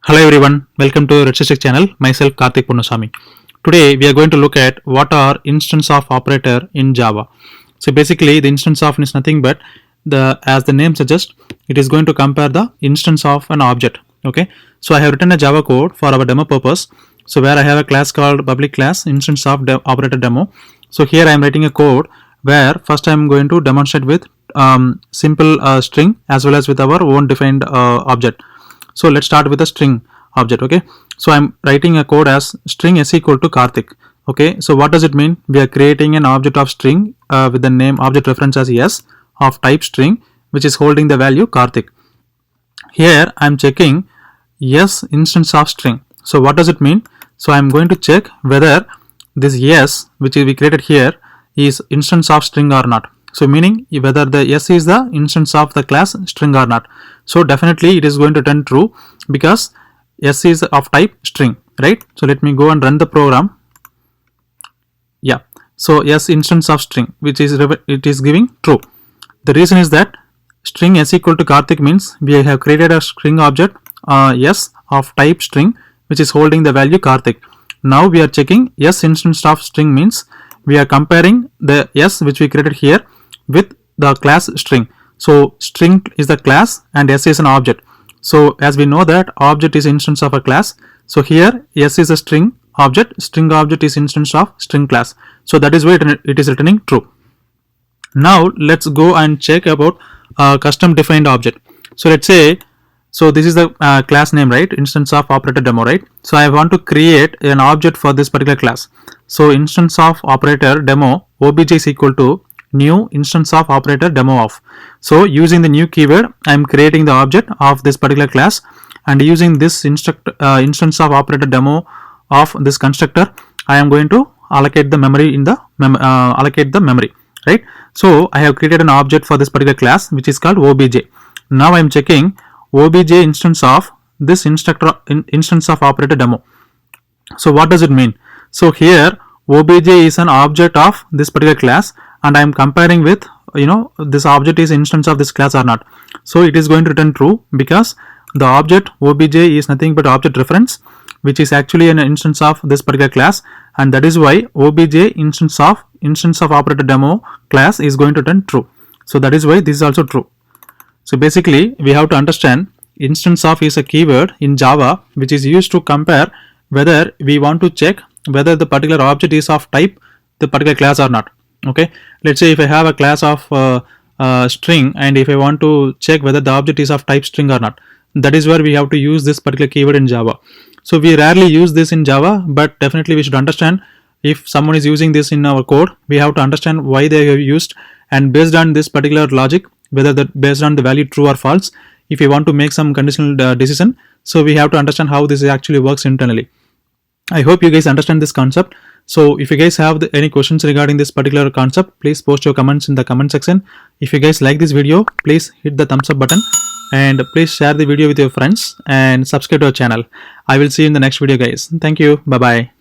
Hello everyone, welcome to RedStack channel. Myself Karthik Purnasamy. Today we are going to look at what are instance of operator in Java. So basically the instance of is nothing but as the name suggests, it is going to compare the instance of an object. Okay, so I have written a Java code for our demo purpose. So where I have a class called public class instance of operator demo. So here I am writing a code where first I am going to demonstrate with simple string as well as with our own defined object. So let's start with a string object. Okay, so I'm writing a code as string s equal to Karthik. Okay, so what does it mean? We are creating an object of string with the name object reference as s of type string, which is holding the value Karthik. Here I'm checking s instance of string. So what does it mean? So I'm going to check whether this s which we created here is instance of string or not. So meaning whether the s is the instance of the class string or not. So definitely it is going to turn true because s is of type string, right? So let me go and run the program. Yeah, so s instance of string, which is it is giving true. The reason is that string s equal to Karthik means we have created a string object s of type string which is holding the value Karthik. Now we are checking s instance of string means we are comparing the s which we created here with the class string. So string is the class and s is an object. So as we know that object is instance of a class, so here s is a string object is instance of string class. So that is why it is returning true. Now let's go and check about custom defined object. So let's say, so this is the class name, right? Instance of operator demo, right? So I want to create an object for this particular class. So instance of operator demo obj is equal to new instance of operator demo of. So using the new keyword, I am creating the object of this particular class, and using this instance of operator demo of this constructor, I am going to allocate the memory in the memory, right? So I have created an object for this particular class which is called obj. Now I am checking obj instance of this instance of operator demo. So what does it mean? So here obj is an object of this particular class, and I am comparing with this object is instance of this class or not. So it is going to return true because the object obj is nothing but object reference, which is actually an instance of this particular class, and that is why obj instance of operator demo class is going to return true. So that is why this is also true. So basically we have to understand instance of is a keyword in Java which is used to compare whether we want to check whether the particular object is of type the particular class or not. Okay, let's say if I have a class of string, and if I want to check whether the object is of type string or not, that is where we have to use this particular keyword in Java. So we rarely use this in Java, but definitely we should understand if someone is using this in our code, we have to understand why they have used, and based on this particular logic, whether that based on the value true or false, if we want to make some conditional decision, so we have to understand how this actually works internally. I hope you guys understand this concept. So if you guys have any questions regarding this particular concept, please post your comments in the comment section. If you guys like this video, please hit the thumbs up button, and please share the video with your friends and subscribe to our channel. I will see you in the next video, guys. Thank you. Bye bye.